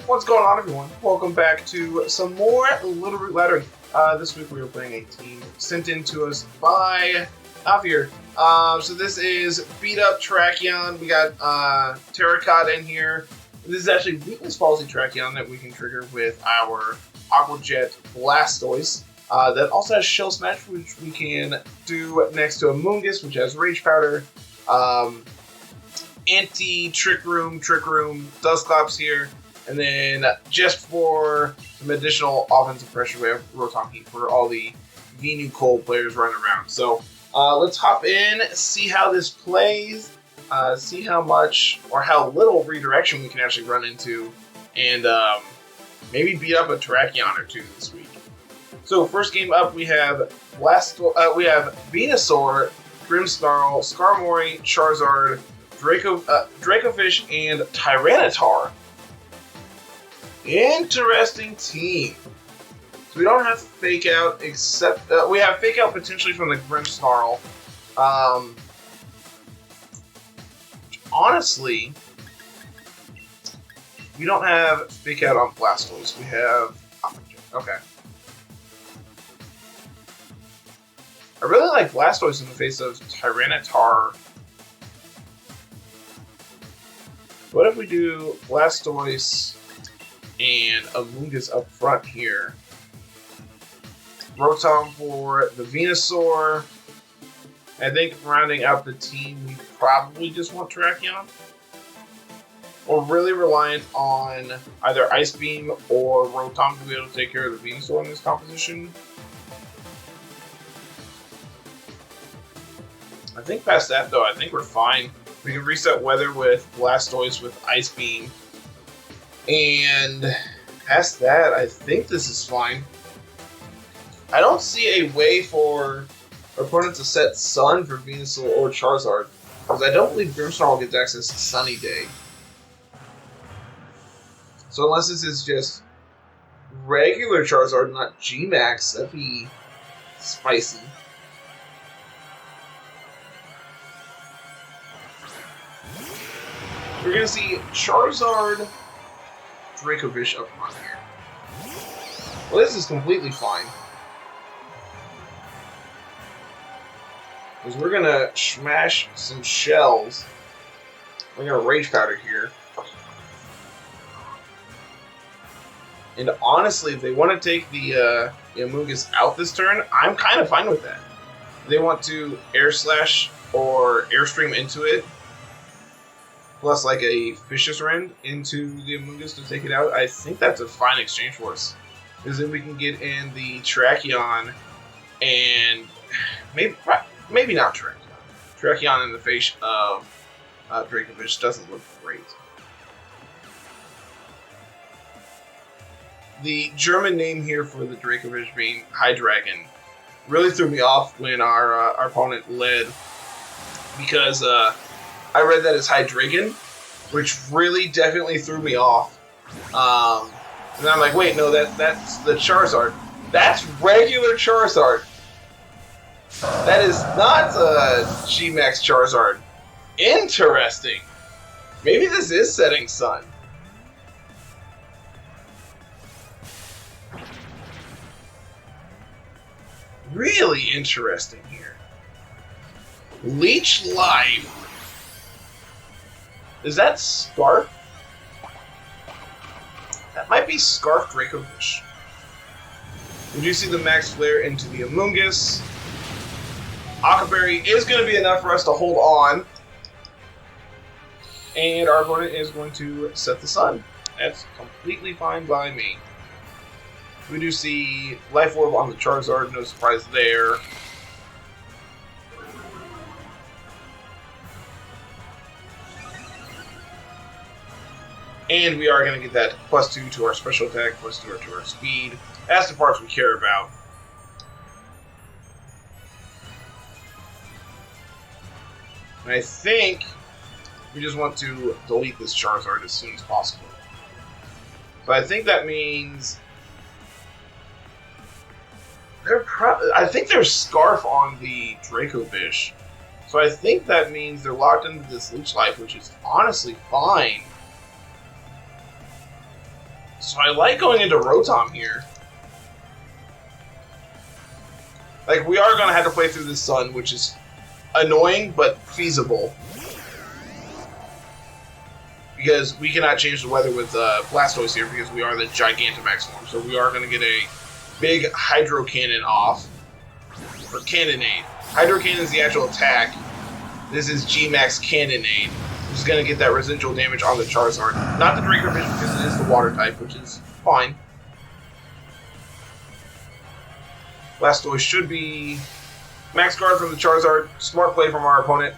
What's going on, everyone? Welcome back to some more Littleroot Laddering. This week we are playing a team sent in to us by Javier. So this is Beat Up Tracheon. We got Terracotta in here. This is actually Weakness Palsy Tracheon that we can trigger with our Aqua Jet Blastoise. That also has Shell Smash, which we can do next to Amoonguss, which has Rage Powder. Trick Room, Dusclops here. And then just for some additional offensive pressure, we have Rotom for all the Venu Cold players running around. So let's hop in, see how this plays, see how much or how little redirection we can actually run into, and maybe beat up a Terrakion or two this week. So first game up, we have Venusaur, Grimmsnarl, Skarmory, Charizard, Dracofish, and Tyranitar. Interesting team. So we don't have Fake Out, except we have Fake Out potentially from the Grimmsnarl. Honestly, we don't have Fake Out on Blastoise. We have okay. I really like Blastoise in the face of Tyranitar. What if we do Blastoise and Amoonguss up front here? Rotom for the Venusaur. I think rounding out the team, we probably just want Terrakion. We're really reliant on either Ice Beam or Rotom to be able to take care of the Venusaur in this composition. I think past that, though, I think we're fine. We can reset weather with Blastoise with Ice Beam. And past that, I think this is fine. I don't see a way for our opponent to set Sun for Venusaur or Charizard, because I don't believe Grimmsnarl gets access to Sunny Day. So unless this is just regular Charizard, not G-Max, that'd be spicy. We're going to see Charizard, Dracofish up front here. Well, this is completely fine. Because we're going to smash some shells. We're going to Rage Powder here. And honestly, if they want to take the Amoonguss out this turn, I'm kind of fine with that. If they want to Air Slash or Airstream into it, plus like a Vicious Rend into the Amoonguss to take it out, I think that's a fine exchange for us. Because then we can get in the Terrakion and maybe not Terrakion. Terrakion in the face of Dracofish doesn't look great. The German name here for the Dracofish being Hydreigon really threw me off when our opponent led, because I read that as Hydreigon, which really definitely threw me off. And I'm like, wait, no, that's the Charizard. That's regular Charizard. That is not a G-Max Charizard. Interesting. Maybe this is setting Sun. Really interesting here. Leech Life. Is that Scarf? That might be Scarf Dracofish. We do see the Max Flare into the Amoonguss. Aqua Berry is going to be enough for us to hold on. And our opponent is going to set the Sun. That's completely fine by me. We do see Life Orb on the Charizard, no surprise there. And we are going to get that +2 to our special attack, +2 to our speed. That's the parts we care about. And I think we just want to delete this Charizard as soon as possible. So I think that means I think there's Scarf on the Dracofish. So I think that means they're locked into this Leech Life, which is honestly fine. So I like going into Rotom here. Like, we are going to have to play through the sun, which is annoying, but feasible. Because we cannot change the weather with Blastoise here, because we are the Gigantamax form. So we are going to get a big Hydro Cannon off. Or Cannonade. Hydro Cannon is the actual attack. This is G-Max Cannonade, which is going to get that residual damage on the Charizard. Not the Draco Fish, because it is the water type, which is fine. Blastoise should be max guard from the Charizard. Smart play from our opponent.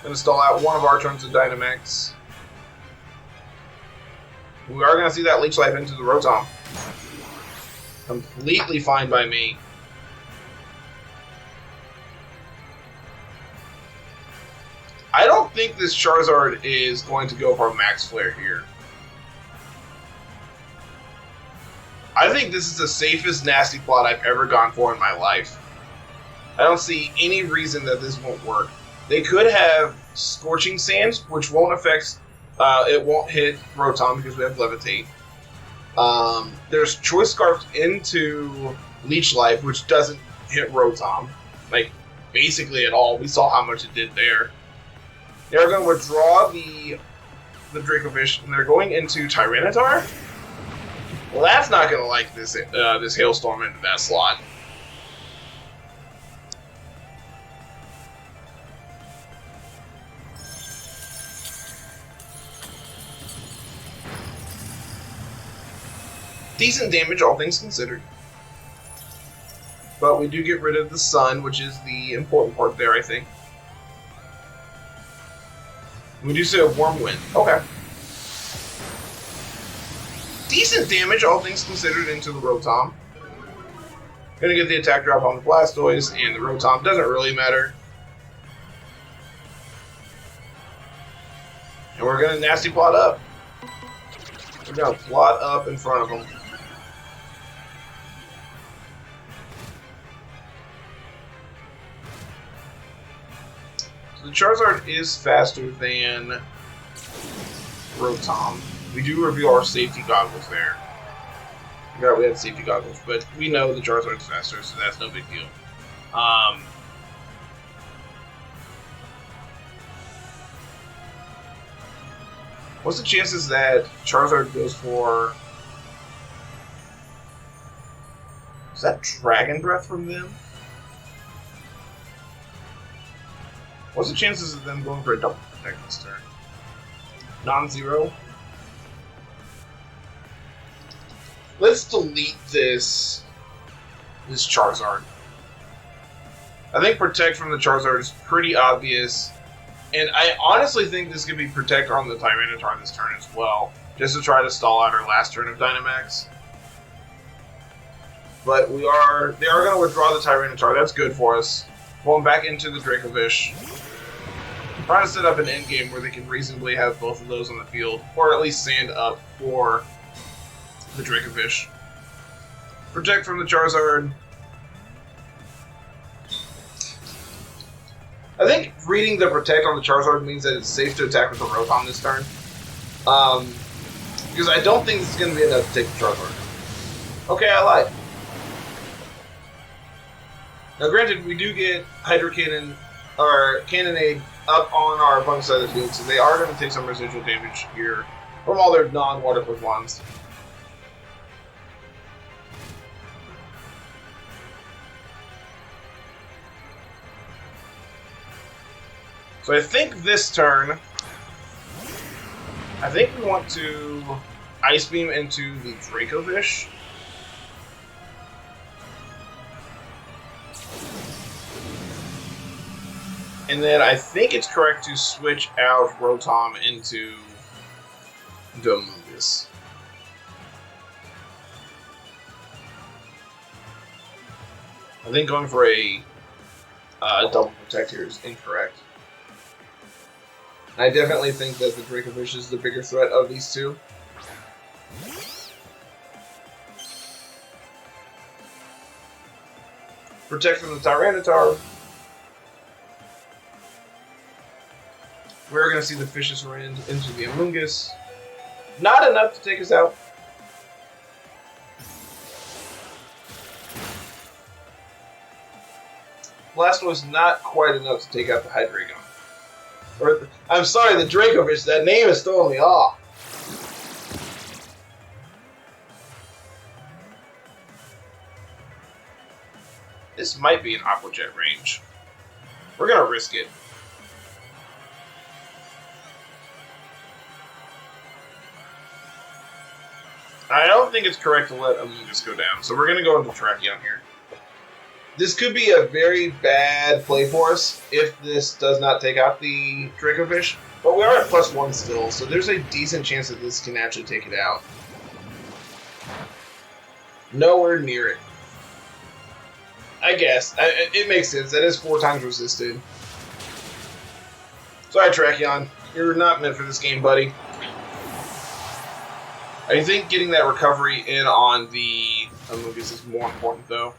Going to stall out one of our turns of Dynamax. We are going to see that Leech Life into the Rotom. Completely fine by me. I don't think this Charizard is going to go for a Max Flare here. I think this is the safest Nasty Plot I've ever gone for in my life. I don't see any reason that this won't work. They could have Scorching Sands, which won't affect... it won't hit Rotom because we have Levitate. There's Choice Scarf into Leech Life, which doesn't hit Rotom. Like, basically at all. We saw how much it did there. They're going to withdraw the Draco Fish, and they're going into Tyranitar? Well, that's not going to like this Hailstorm into that slot. Decent damage, all things considered. But we do get rid of the sun, which is the important part there, I think. We do say a Warm Wind. Okay. Decent damage, all things considered, into the Rotom. Gonna get the attack drop on the Blastoise, and the Rotom doesn't really matter. And we're gonna Nasty Plot up. We're gonna plot up in front of them. The Charizard is faster than Rotom. We do reveal our safety goggles there. I forgot we had safety goggles, but we know the Charizard is faster, so that's no big deal. What's the chances that Charizard goes for... Is that Dragon Breath from them? What's the chances of them going for a double protect this turn? Non-zero. Let's delete this Charizard. I think protect from the Charizard is pretty obvious. And I honestly think this could be protect on the Tyranitar this turn as well. Just to try to stall out our last turn of Dynamax. But they are going to withdraw the Tyranitar. That's good for us. Going back into the Draco Fish. Trying to set up an endgame where they can reasonably have both of those on the field. Or at least sand up for the Draco Fish. Protect from the Charizard. I think reading the Protect on the Charizard means that it's safe to attack with the Rotom this turn. Because I don't think this is going to be enough to take the Charizard. Okay, I lied. Now granted, we do get Hydro Cannon, or Cannonade, up on our opponent's side of the field, so they are going to take some residual damage here from all their non-waterproof ones. So I think this turn, I think we want to Ice Beam into the Draco Fish. And then I think it's correct to switch out Rotom into Amoonguss. I think going for a double protect here is incorrect. I definitely think that the Draco Fish is the bigger threat of these two. Protect from the Tyranitar. We're going to see the Fish's Rend into the Amoonguss. Not enough to take us out. Blastoise not quite enough to take out the Hydreigon. I'm sorry, the Dracovish. That name is throwing me off. This might be an Aqua Jet range. We're gonna risk it. I don't think it's correct to let Amoonguss go down, so we're gonna go into Terrakion here. This could be a very bad play for us if this does not take out the Dracovish, but we are at +1 still, so there's a decent chance that this can actually take it out. Nowhere near it. I guess. It makes sense. That is 4 times resisted. Sorry, Terrakion. You're not meant for this game, buddy. I think getting that recovery in on the Amoonguss is more important, though.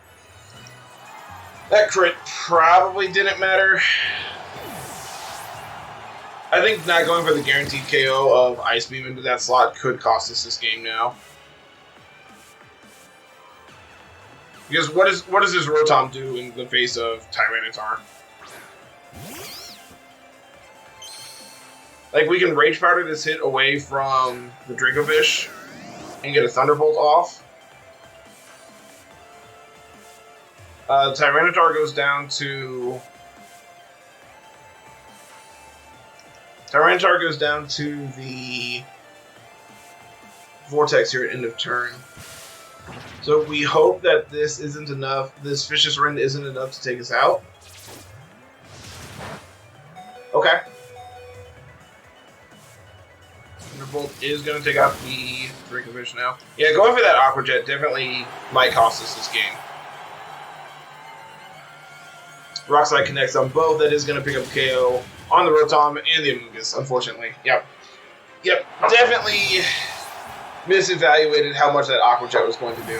That crit probably didn't matter. I think not going for the guaranteed KO of Ice Beam into that slot could cost us this game now. Because what does this Rotom do in the face of Tyranitar? Like, we can Rage Powder this hit away from the Dracovish and get a Thunderbolt off. Tyranitar goes down to... Tyranitar goes down to the Vortex here at end of turn. So we hope that this isn't enough, this Vicious Rend isn't enough to take us out. Okay. Thunderbolt is going to take out the Dracovish now. Yeah, going for that Aqua Jet definitely might cost us this game. Rock Slide connects on both. That is going to pick up KO on the Rotom and the Amoonguss, unfortunately. Yep, definitely misevaluated how much that Aqua Jet was going to do.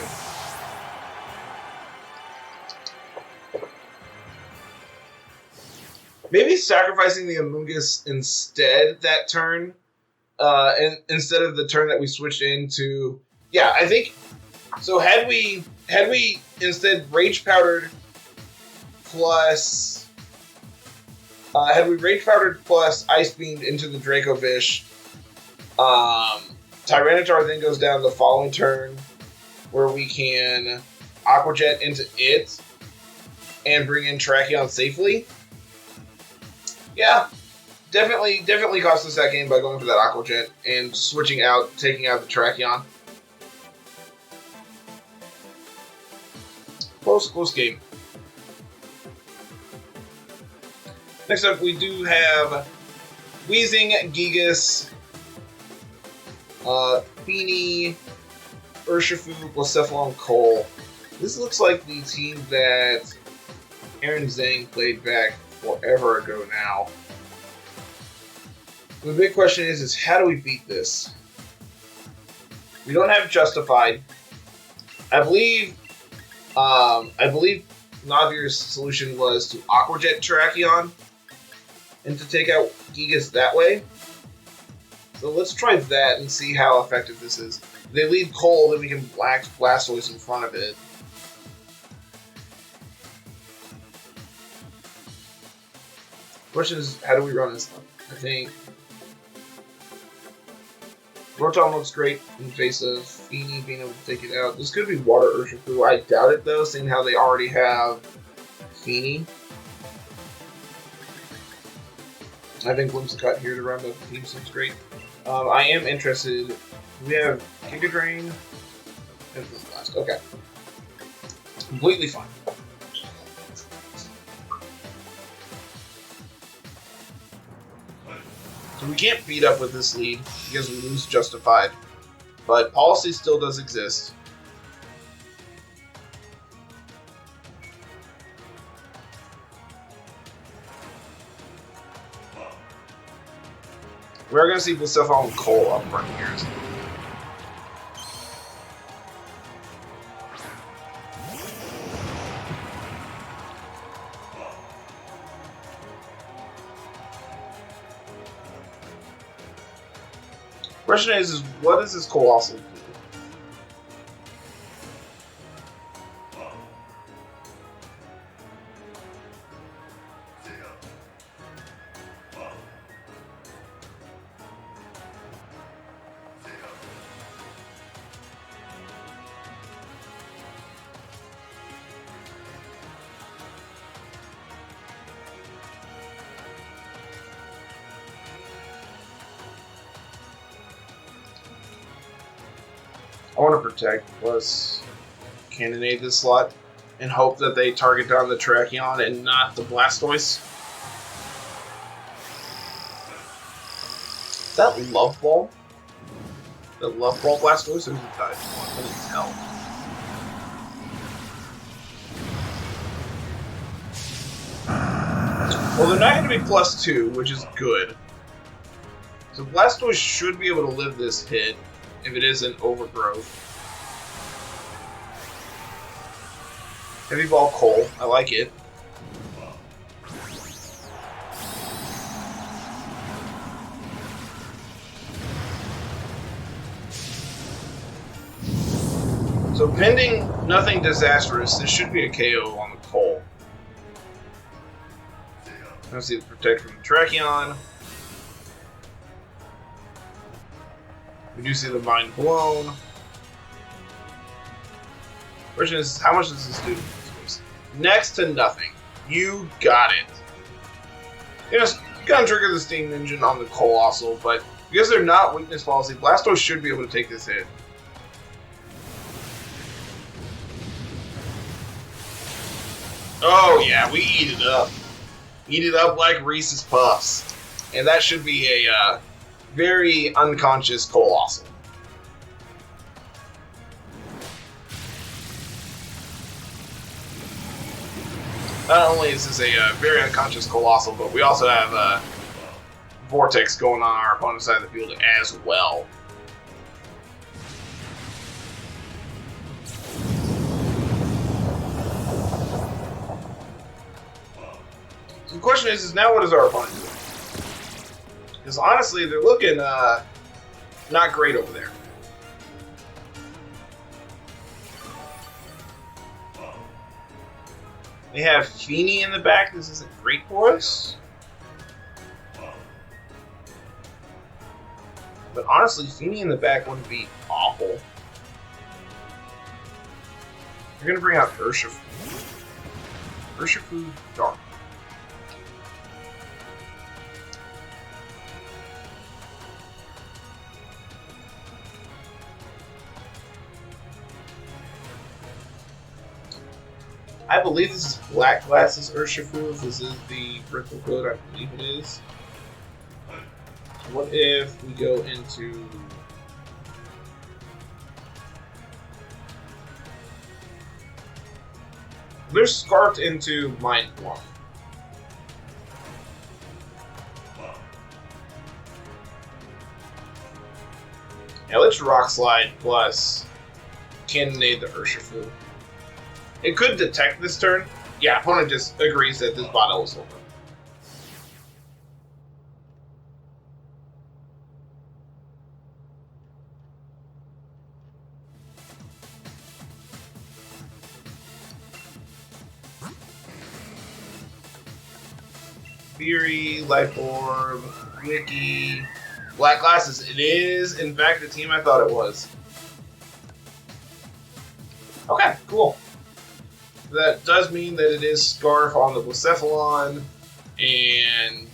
Maybe sacrificing the Amoonguss instead that turn, and instead of the turn that we switched into. Yeah, I think so. Had we instead Rage Powdered plus, had we Rage Powdered plus Ice Beamed into the Dracovish, Tyranitar then goes down the following turn, where we can Aqua Jet into it and bring in Terrakion safely. Yeah, definitely cost us that game by going for that Aqua Jet and switching out, taking out the Terrakion. Close game. Next up, we do have Weezing, Gigas, Feeny, Urshifu, Blacephalon, Cole. This looks like the team that Aaron Zhang played back forever ago now. The big question is how do we beat this? We don't have Justified. I believe Navir's solution was to Aqua Jet Terrakion and to take out Gigas that way. So let's try that and see how effective this is. If they lead Cole, then we can Blastoise in front of it. Question is, how do we run this one? I think Rotom looks great in the face of Feeny being able to take it out. This could be Water Urshifu. I doubt it though, seeing how they already have Feeny. I think Whimsicott here to round up the team seems great. I am interested. We have Giga Drain and Blast. Okay. Completely fine. So we can't beat up with this lead because we lose Justified. But Policy still does exist. We're going to see Blacephalon and Cole up front here. Question is what does this Colossal do? I want to protect plus cannonade this slot and hope that they target down the Terrakion and not the Blastoise. Is that Love Ball? The Love Ball Blastoise? Or is it Dive Ball? I couldn't tell. Well, they're not going to be +2, which is good. So Blastoise should be able to live this hit if it isn't Overgrowth. Heavy Ball Coal, I like it. So pending nothing disastrous, this should be a KO on the Coal. Let's see the Protect from the Terrakion. We do see the Mind Blown. Question is, how much does this do? Next to nothing. You got it. You know, you gotta trigger the Steam Engine on the Colossal, but because they're not weakness policy, Blastoise should be able to take this hit. Oh yeah, we eat it up. Eat it up like Reese's Puffs. And that should be a very unconscious Colossal. Not only is this a very unconscious Colossal, but we also have Vortex going on our opponent's side of the field as well. So the question is now what is our opponent doing? Because honestly, they're looking not great over there. They have Feeny in the back. This isn't great for us. But honestly, Feeny in the back wouldn't be awful. They're going to bring out Urshifu. Urshifu Dark. I believe this is Black Glasses Urshifu. If this is the Brittle Code, I believe it is. What if we go into... They're scarfed into Mind Blown. Yeah, let's Rock Slide plus Cannonade the Urshifu. It could detect this turn. Yeah, opponent just agrees that this battle is over. Fury, Life Orb, Wiki, Black Glasses. It is, in fact, the team I thought it was. Okay, cool. That does mean that it is Scarf on the Blacephalon, and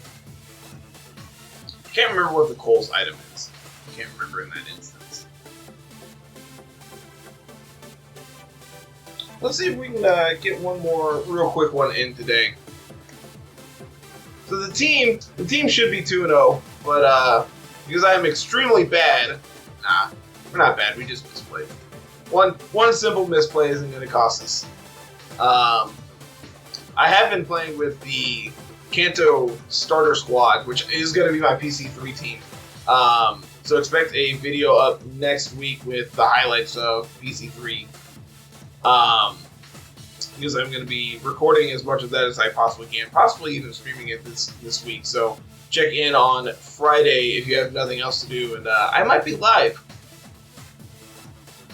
I can't remember what the Cole's item is. I can't remember in that instance. Let's see if we can get one more real quick one in today. So the team should be 2-0, but because I am extremely bad, we're not bad. We just misplayed. One simple misplay isn't going to cost us. I have been playing with the Kanto starter squad, which is going to be my PC3 team. So expect a video up next week with the highlights of PC3. Because I'm going to be recording as much of that as I possibly can, possibly even streaming it this week. So check in on Friday if you have nothing else to do, and I might be live.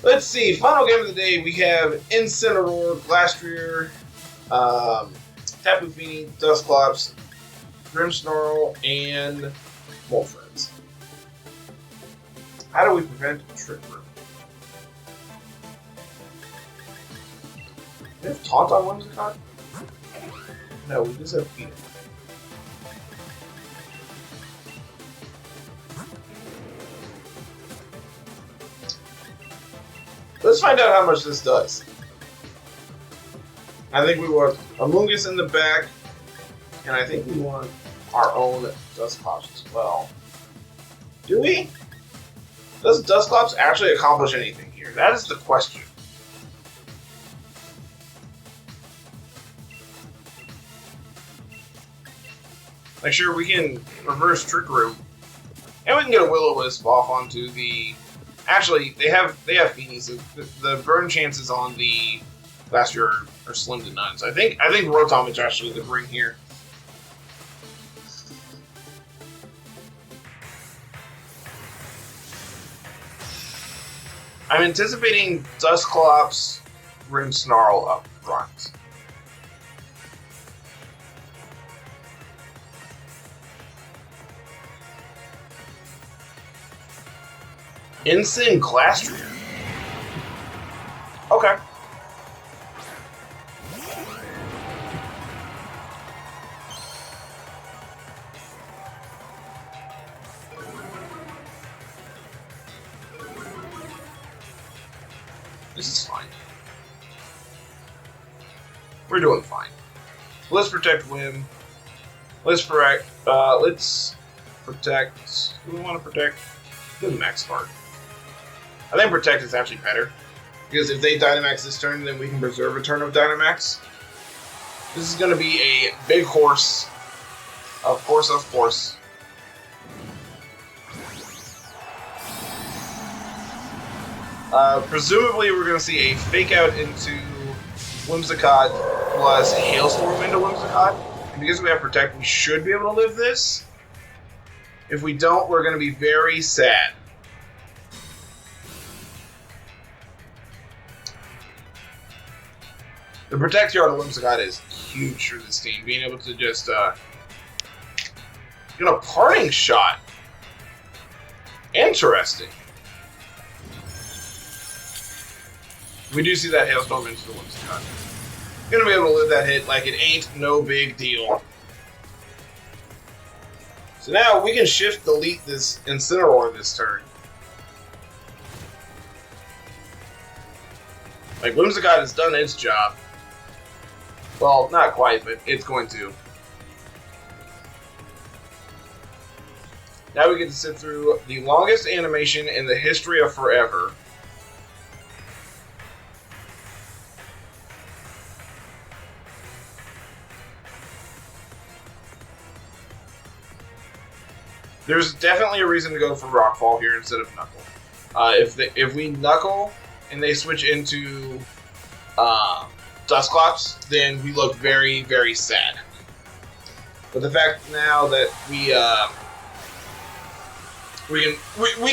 Let's see, final game of the day, we have Incineroar, Glastrier, Tapu Fini, Dusclops, Grimmsnarl, and Moltres. How do we prevent Trick Room? Do we have Taunt on Whimsicott? No, we just have Feed It. Let's find out how much this does. I think we want Amoonguss in the back, and I think we want our own Dusclops as well. Do we? Does Dusclops actually accomplish anything here? That is the question. Like, sure, we can reverse Trick Room, and we can get a Will-O-Wisp off onto the. Actually, they have Feenies. So the burn chances on the last year are slim to none. So I think Rotom is actually the bring here. I'm anticipating Dusclops, Grimmsnarl up front. Insane Glastrier. Okay. This is fine. We're doing fine. Let's protect Whim. Let's protect. Who do we want to protect? Good Max Spark. I think Protect is actually better. Because if they Dynamax this turn, then we can preserve a turn of Dynamax. This is going to be a big horse. Of course. Presumably, we're going to see a Fake Out into Whimsicott plus Hailstorm into Whimsicott. And because we have Protect, we should be able to live this. If we don't, we're going to be very sad. The Protect Yard of Whimsicott is huge for this team. Being able to just, get a Parting Shot. Interesting. We do see that Hailstorm into the Whimsicott. Gonna be able to live that hit like it ain't no big deal. So now we can shift delete this Incineroar this turn. Like, Whimsicott has done its job. Well, not quite, but it's going to. Now we get to sit through the longest animation in the history of forever. There's definitely a reason to go for Rockfall here instead of Knuckle. If we Knuckle and they switch into Dusclops, then we look very, very sad. But the fact now that we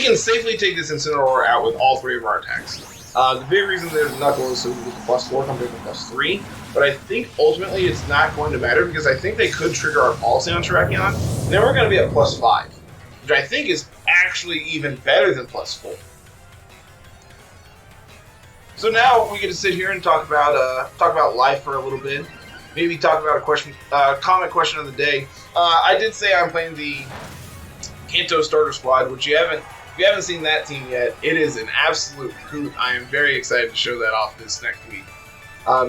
can safely take this Incineroar out with all three of our attacks. The big reason there's Knuckle is so we get the +4 compared to +3. But I think ultimately it's not going to matter because I think they could trigger our Policy on Terrakion. And then we're going to be at +5. Which I think is actually even better than +4. So now we get to sit here and talk about life for a little bit. Maybe talk about a comment question of the day. I did say I'm playing the Kanto starter squad, which if you haven't seen that team yet, it is an absolute hoot. I am very excited to show that off this next week.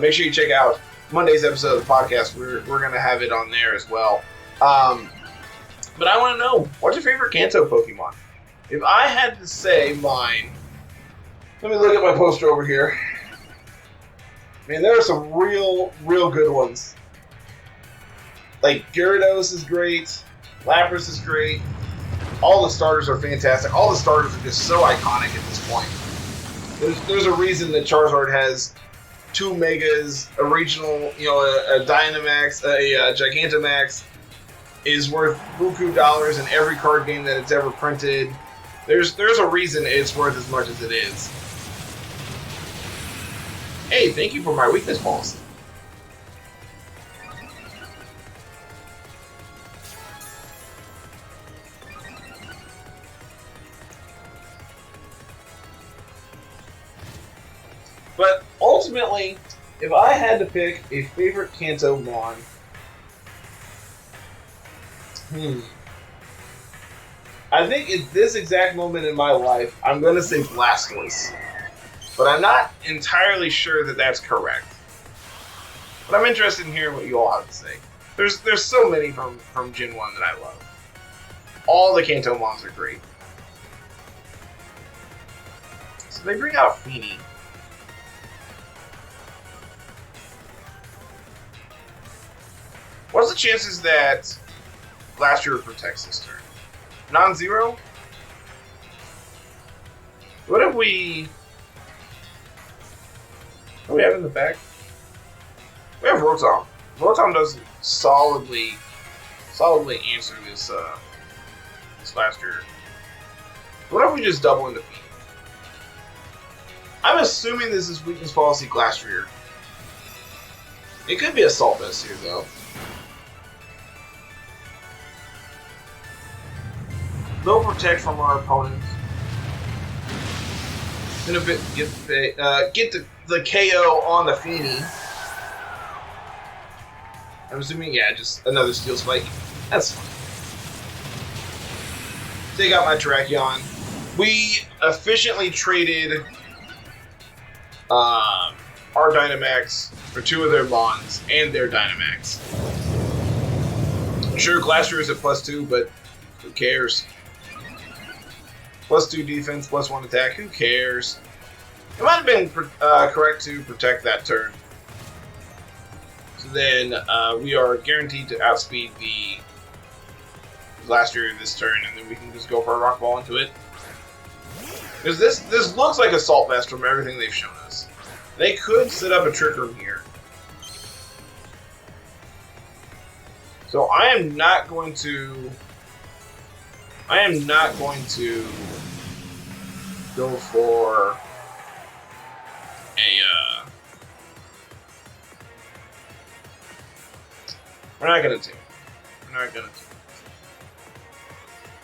Make sure you check out Monday's episode of the podcast. We're going to have it on there as well. But I want to know, what's your favorite Kanto Pokemon? If I had to say mine, let me look at my poster over here. Man, there are some real good ones. Like, Gyarados is great. Lapras is great. All the starters are fantastic. All the starters are just so iconic at this point. There's a reason that Charizard has 2 Megas, a regional, a Dynamax, a Gigantamax, is worth buku dollars in every card game that it's ever printed. There's a reason it's worth as much as it is. Hey, thank you for my weakness policy. But ultimately, if I had to pick a favorite Kanto Mon, I think at this exact moment in my life, I'm going to say Blastoise. but I'm not entirely sure that that's correct. But I'm interested in hearing what you all have to say. There's so many from Gen 1 that I love. All the Kanto mons are great. So they bring out Feeny. What's the chances that Glastrier protects this turn? Non-zero? What if we... What do we have in the back? We have Rotom. Rotom does solidly answer this Glastrier. What if we just double into Feeny? I'm assuming this is weakness policy Glastrier. It could be Assault Vest here, though. They'll protect from our opponents. Gonna get the KO on the Feeny. I'm assuming, yeah, just another Steel Spike. That's fine. Take out my Terrakion. We efficiently traded our Dynamax for 2 of their Mons and their Dynamax. Sure, Glastrier is at +2, but who cares? +2 defense, +1 attack, who cares? It might have been correct to protect that turn. So then we are guaranteed to outspeed the Glastrier this turn, and then we can just go for a Rock Ball into it. Because this looks like Assault Vest from everything they've shown us. They could set up a Trick Room here. So I am not going to go for a we're not gonna do it.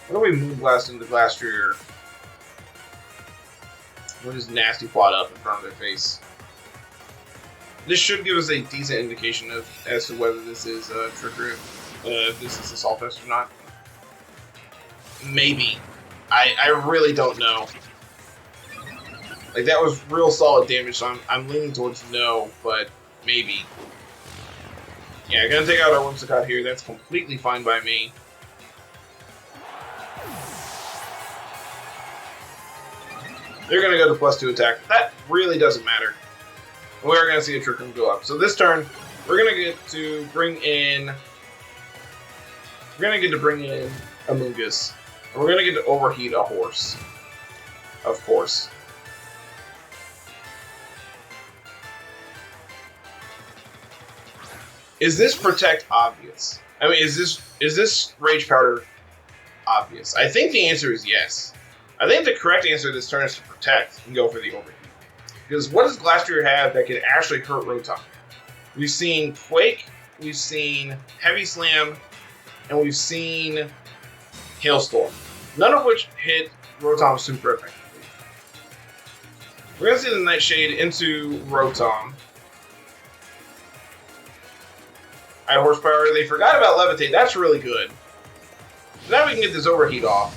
What do we Moonblast into Glastrier? We'll just Nasty Plot up in front of their face. This should give us a decent indication as to whether this is Trick Room, if this is Assault Vest or not. Maybe. I really don't know. Like, that was real solid damage, so I'm leaning towards no, but maybe. Yeah, gonna take out our Whimsicott here. That's completely fine by me. They're gonna go to +2 attack. That really doesn't matter. We're gonna see a Trick Room go up. So this turn, we're gonna get to bring in Amoonguss. And we're gonna get to overheat a horse. Of course. Is this protect obvious? I mean, is this Rage Powder obvious? I think the answer is yes. I think the correct answer this turn is to protect and go for the overheat. Because what does Glastrier have that can actually hurt Rotom? We've seen Quake, we've seen Heavy Slam, and we've seen Hailstorm. None of which hit Rotom super effectively. We're going to see the Nightshade into Rotom. High Horsepower. They forgot about Levitate. That's really good. Now we can get this overheat off.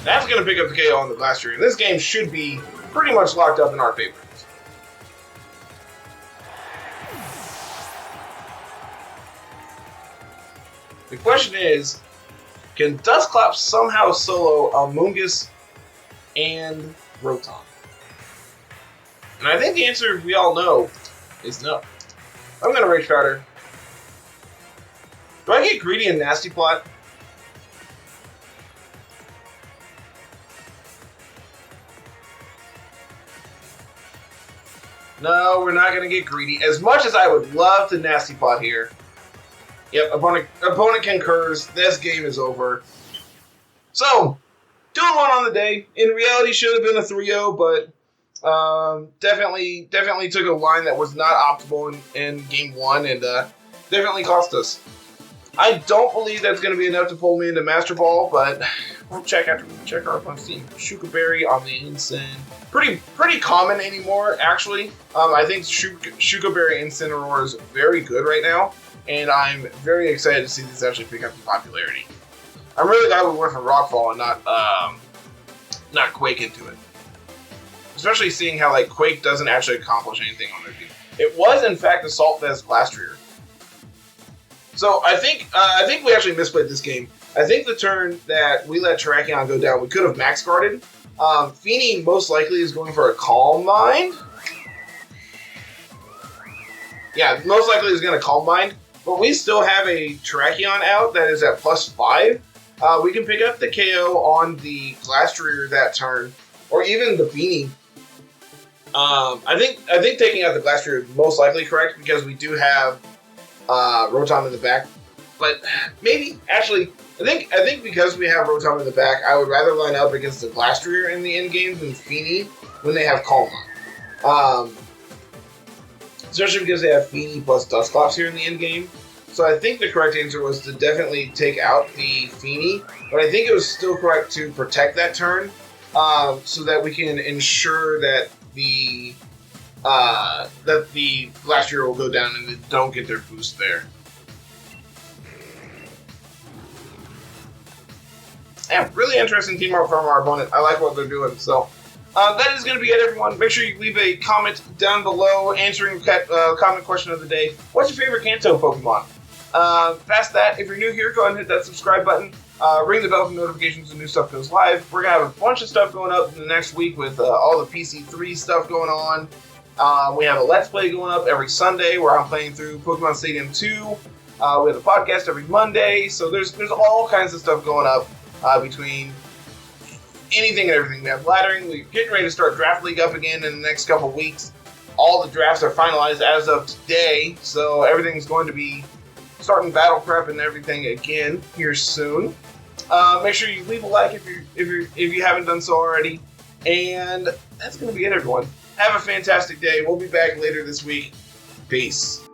That's going to pick up the KO on the Glastrier. This game should be pretty much locked up in our favor. The question is, can Dustclap somehow solo Amoonguss and Rotom? And I think the answer we all know is no. I'm going to Rage Powder. Do I get greedy and Nasty Plot? No, we're not going to get greedy. As much as I would love to Nasty Plot here. Yep, opponent concurs. This game is over. So, 2-1 on the day. In reality, should have been a 3-0, but definitely took a line that was not optimal in game 1 and definitely cost us. I don't believe that's going to be enough to pull me into Master Ball, but we'll check after we check our opponent's team. Shuka Berry on the Ensign. Pretty common anymore, actually. I think Shuka Berry Incineroar is very good right now, and I'm very excited to see this actually pick up in popularity. I'm really glad we went for Rockfall and not Quake into it. especially seeing how like Quake doesn't actually accomplish anything on their team. It was in fact Assault as Glastrier. So I think we actually misplayed this game. I think the turn that we let Terrakion go down, we could have max guarded. Feeny most likely is going for a Calm Mind. Yeah, most likely is going to Calm Mind. But we still have a Terrakion out that is at +5. We can pick up the KO on the Glastrier that turn, or even the Feeny. I think taking out the Glastrier is most likely correct because we do have Rotom in the back. But maybe actually, I think because we have Rotom in the back, I would rather line up against the Glastrier in the end game than Feeny when they have Calm Mind. Especially because they have Feeny plus Dusclops here in the end game. So I think the correct answer was to definitely take out the Feeny, but I think it was still correct to protect that turn so that we can ensure that the Glastrier will go down and they don't get their boost there. Yeah, really interesting team art from our opponent. I like what they're doing. So that is going to be it, everyone. Make sure you leave a comment down below answering comment question of the day. What's your favorite Kanto Pokemon? Past that, if you're new here, go ahead and hit that subscribe button. Ring the bell for notifications when new stuff goes live. We're going to have a bunch of stuff going up in the next week with all the PC3 stuff going on. We have a Let's Play going up every Sunday where I'm playing through Pokemon Stadium 2. We have a podcast every Monday. So there's all kinds of stuff going up between anything and everything. We have Laddering. We're getting ready to start Draft League up again in the next couple weeks. All the drafts are finalized as of today. So everything's going to be starting battle prep and everything again here soon. Make sure you leave a like if you haven't done so already. And that's going to be it, everyone. Have a fantastic day. We'll be back later this week. Peace.